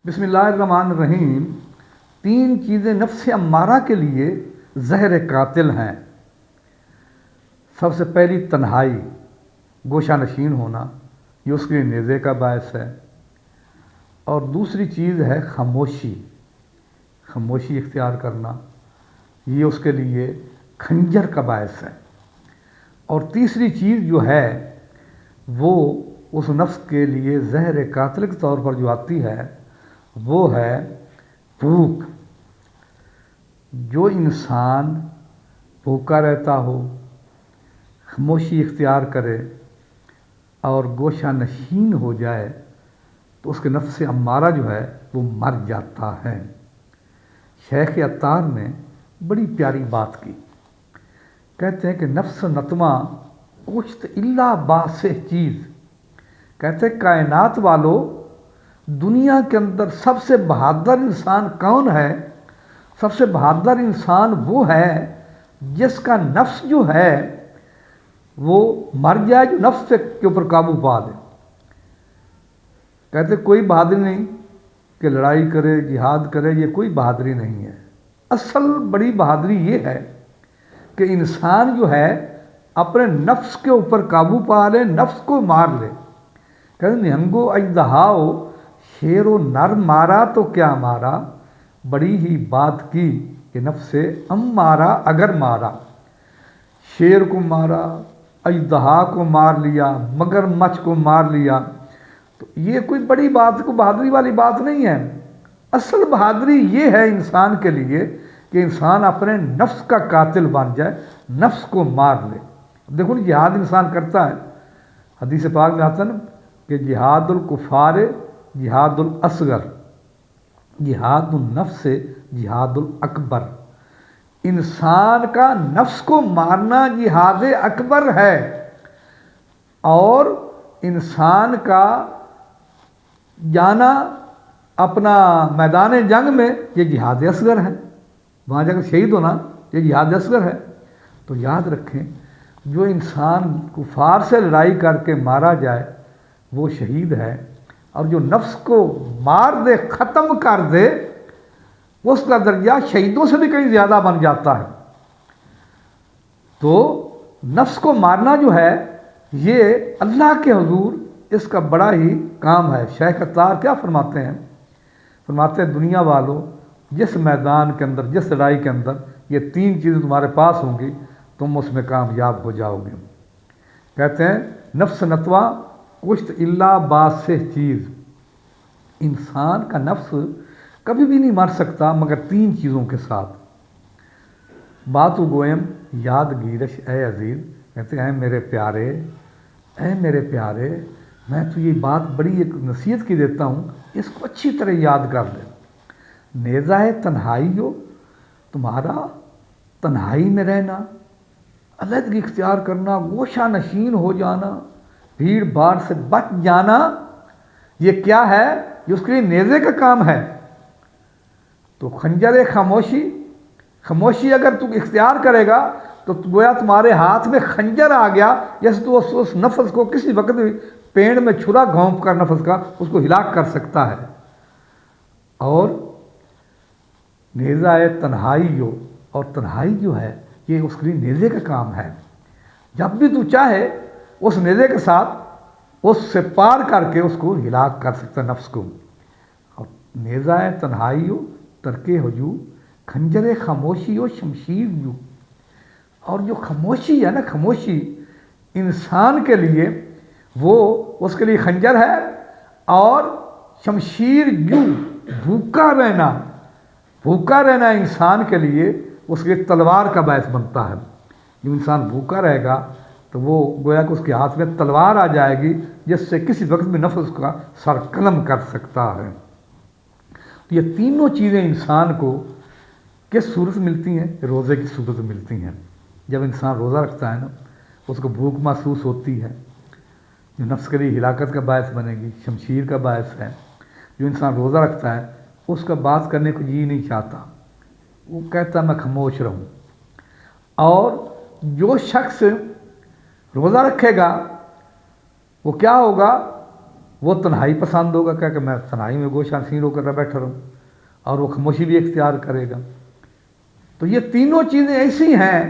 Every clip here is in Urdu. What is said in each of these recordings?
بسم اللہ الرحمن الرحیم۔ تین چیزیں نفس امارہ کے لیے زہر قاتل ہیں۔ سب سے پہلی تنہائی، گوشہ نشین ہونا، یہ اس کے لیے نیزے کا باعث ہے۔ اور دوسری چیز ہے خاموشی، خاموشی اختیار کرنا، یہ اس کے لیے خنجر کا باعث ہے۔ اور تیسری چیز جو ہے وہ اس نفس کے لیے زہر قاتل کے طور پر جو آتی ہے وہ ہے بھوک۔ جو انسان بھوکا رہتا ہو، خاموشی اختیار کرے اور گوشہ نشین ہو جائے تو اس کے نفس امارہ جو ہے وہ مر جاتا ہے۔ شیخ عطار نے بڑی پیاری بات کی، کہتے ہیں کہ نفس نتواں کشت الا باسہ چیز، کہتے ہیں کائنات والو دنیا کے اندر سب سے بہادر انسان کون ہے؟ سب سے بہادر انسان وہ ہے جس کا نفس جو ہے وہ مر جائے، جو نفس کے اوپر قابو پا لے۔ کہتے کوئی بہادری نہیں کہ لڑائی کرے، جہاد کرے، یہ کوئی بہادری نہیں ہے۔ اصل بڑی بہادری یہ ہے کہ انسان جو ہے اپنے نفس کے اوپر قابو پا لے، نفس کو مار لے۔ کہتے نہنگو اژدہاؤ شیر و نر مارا تو کیا مارا، بڑی ہی بات کی کہ نفس امارہ اگر مارا۔ شیر کو مارا، اژدہا کو مار لیا، مگر مچھ کو مار لیا، تو یہ کوئی بڑی بات، کو بہادری والی بات نہیں ہے۔ اصل بہادری یہ ہے انسان کے لیے کہ انسان اپنے نفس کا قاتل بن جائے، نفس کو مار لے۔ دیکھو جہاد انسان کرتا ہے، حدیث پاک میں آتا ہے نا کہ جہاد الکفار جہاد الاصغر، جہاد النفس جہاد الاکبر۔ انسان کا نفس کو مارنا جہاد اکبر ہے، اور انسان کا جانا اپنا میدان جنگ میں یہ جہاد اصغر ہے، وہاں جا کر شہید ہونا یہ جہاد اصغر ہے۔ تو یاد رکھیں جو انسان کفار سے لڑائی کر کے مارا جائے وہ شہید ہے، اور جو نفس کو مار دے، ختم کر دے، اس کا درجہ شہیدوں سے بھی کہیں زیادہ بن جاتا ہے۔ تو نفس کو مارنا جو ہے یہ اللہ کے حضور اس کا بڑا ہی کام ہے۔ شیخ عطار کیا فرماتے ہیں؟ فرماتے ہیں دنیا والوں جس میدان کے اندر، جس لڑائی کے اندر یہ تین چیزیں تمہارے پاس ہوں گی تم اس میں کامیاب ہو جاؤ گے۔ کہتے ہیں نفس نتواں کشت الا باسہ چیز، انسان کا نفس کبھی بھی نہیں مر سکتا مگر تین چیزوں کے ساتھ۔ باتو گویم یاد گیرش اے عزیز، کہتے ہیں اے میرے پیارے، اے میرے پیارے، میں تو یہ بات بڑی ایک نصیحت کی دیتا ہوں، اس کو اچھی طرح یاد کر لے۔ نیزہ تنہائی ہو، تمہارا تنہائی میں رہنا، علیحدگی اختیار کرنا، گوشہ نشین ہو جانا، بھیڑ بھاڑ سے بچ جانا، یہ کیا ہے؟ یہ اس کے لیے نیزے کا کام ہے۔ تو خنجر خاموشی، خاموشی اگر تو اختیار کرے گا تو گویا تمہارے ہاتھ میں خنجر آ گیا، جیسے تو اس نفس کو کسی وقت بھی پینڑ میں چھرا گھونپ کر نفس کا اس کو ہلاک کر سکتا ہے۔ اور نیزہ تنہائی ہو، اور تنہائی جو ہے یہ اس کے لیے نیزے کا کام ہے۔ جب بھی تو چاہے اس نیزے کے ساتھ اس سے پار کر کے اس کو ہلاک کر سکتا نفس کو۔ اور نیزہ تنہائی ہو، ترک ہجو، خنجر خاموشی ہو، شمشیر یو۔ اور جو خاموشی ہے نا، خاموشی انسان کے لیے وہ اس کے لیے خنجر ہے، اور شمشیر یو، بھوکا رہنا، بھوکا رہنا انسان کے لیے اس کے تلوار کا باعث بنتا ہے۔ جو انسان بھوکا رہے گا تو وہ گویا کہ اس کے ہاتھ میں تلوار آ جائے گی جس سے کسی وقت بھی نفس کا سر قلم کر سکتا ہے۔ یہ تینوں چیزیں انسان کو کس صورت ملتی ہیں؟ روزے کی صورت ملتی ہیں۔ جب انسان روزہ رکھتا ہے نا، اس کو بھوک محسوس ہوتی ہے، جو نفس کے لیے ہلاکت کا باعث بنے گی، شمشیر کا باعث ہے۔ جو انسان روزہ رکھتا ہے اس کا بات کرنے کو جی نہیں چاہتا، وہ کہتا میں خاموش رہوں۔ اور جو شخص روزہ رکھے گا وہ کیا ہوگا؟ وہ تنہائی پسند ہوگا کہ میں تنہائی میں گوشہ نشین ہو کر بیٹھا رہوں، اور وہ خاموشی بھی اختیار کرے گا۔ تو یہ تینوں چیزیں ایسی ہیں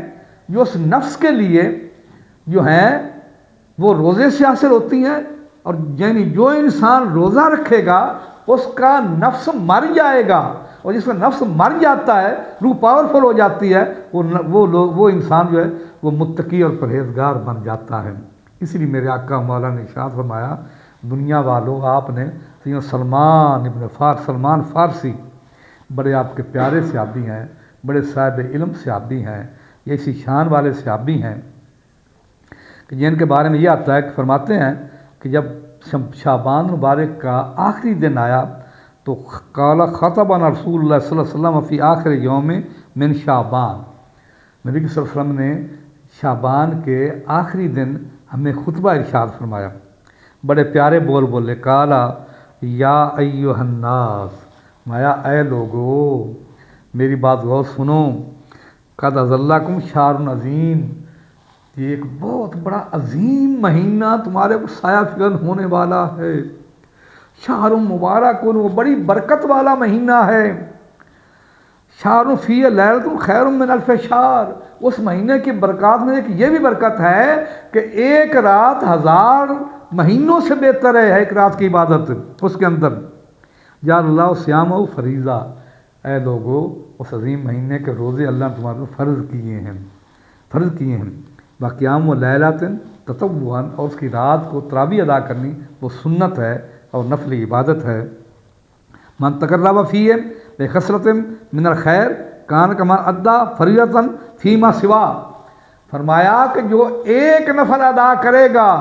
جو اس نفس کے لیے جو ہیں وہ روزے سے حاصل ہوتی ہیں، اور یعنی جو انسان روزہ رکھے گا اس کا نفس مر جائے گا، اور جس کا نفس مر جاتا ہے، روح پاورفل ہو جاتی ہے، وہ انسان جو ہے وہ متقی اور پرہیزگار بن جاتا ہے۔ اس لیے میرے آقا مولا نے ارشاد فرمایا، دنیا والوں آپ نے سلمان فارسی بڑے آپ کے پیارے صحابی ہیں، بڑے صاحب علم صحابی ہیں، یہ اسی شان والے صحابی ہیں کہ جن کے بارے میں یہ آتا ہے کہ فرماتے ہیں کہ جب شعبان مبارک کا آخری دن آیا تو قال خطبنا رسول اللہ صلی اللہ علیہ وسلم فی آخر یوم من شعبان، نبی صلی اللہ علیہ وسلم نے شعبان کے آخری دن ہمیں خطبہ ارشاد فرمایا، بڑے پیارے بول بولے، قال یا ایھا الناس، مایا اے لوگو میری بات غور سنو، قد اظلکم شہر عظیم، یہ ایک بہت بڑا عظیم مہینہ تمہارے اوپر سایہ فکن ہونے والا ہے، شہر مبارک، وہ بڑی برکت والا مہینہ ہے، شہر فیہ لیلۃ خیر من الف شہر، اس مہینے کی برکات میں ایک یہ بھی برکت ہے کہ ایک رات 1000 مہینوں سے بہتر ہے، ایک رات کی عبادت اس کے اندر۔ جعل اللہ صیامہ فریضہ، اے لوگو اس عظیم مہینے کے روزے اللہ نے تمہارے فرض کیے ہیں، وقیام و لیلۃ تطوعا، اور اس کی رات کو تراویح ادا کرنی وہ سنت ہے اور نفل عبادت ہے۔ من تقرب فیہ بخصلۃ من الخیر کان کما ادا فریضۃ فیما سوا، فرمایا کہ جو ایک نفل ادا کرے گا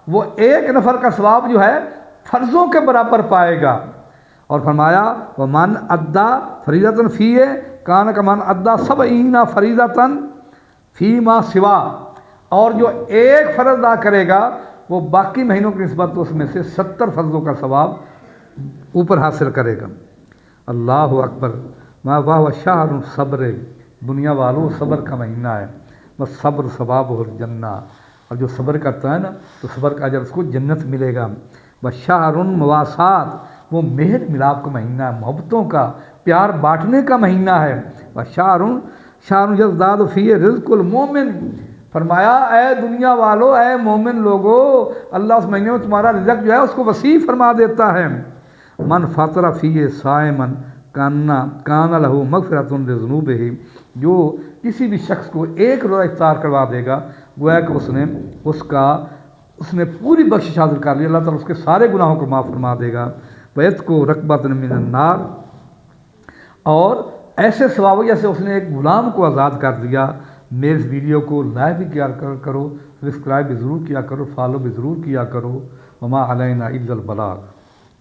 وہ ایک نفل کا ثواب جو ہے فرضوں کے برابر پائے گا، اور فرمایا ومن ادا فریضۃ فیہ کان کمن ادا 70 فریضۃ فیما سوا، اور جو ایک فرض ادا کرے گا وہ باقی مہینوں کی نسبت اس میں سے 70 فرضوں کا ثواب اوپر حاصل کرے گا۔ اللہ اکبر، ما واہ شہر صبر، دنیا والوں صبر کا مہینہ ہے، بس صبر ثواب الجنہ، اور جو صبر کرتا ہے نا تو صبر کا اجر اس کو جنت ملے گا۔ بس شہر مواسات، وہ مہر ملاپ کا مہینہ ہے، محبتوں کا پیار بانٹنے کا مہینہ ہے۔ بس شہر یزداد فیہ رزق المومن، فرمایا اے دنیا والو، اے مومن لوگو، اللہ اس مہینے میں تمہارا رزق جو ہے اس کو وسیع فرما دیتا ہے۔ من فطر فیہ صائما کان لہ مغفرۃ لذنوبہ، جو کسی بھی شخص کو ایک روزہ افطار کروا دے گا گویا کہ اس نے پوری بخشش حاصل کر لی، اللہ تعالیٰ اس کے سارے گناہوں کو معاف فرما دے گا۔ ویت کو رقبۃ من النار، اور ایسے ثواب جیسے اس نے ایک غلام کو آزاد کر دیا۔ میرے اس ویڈیو کو لائک بھی کیا کرو، سبسکرائب بھی ضرور کیا کرو، فالو بھی ضرور کیا کرو۔ وما علینا الا البلاغ۔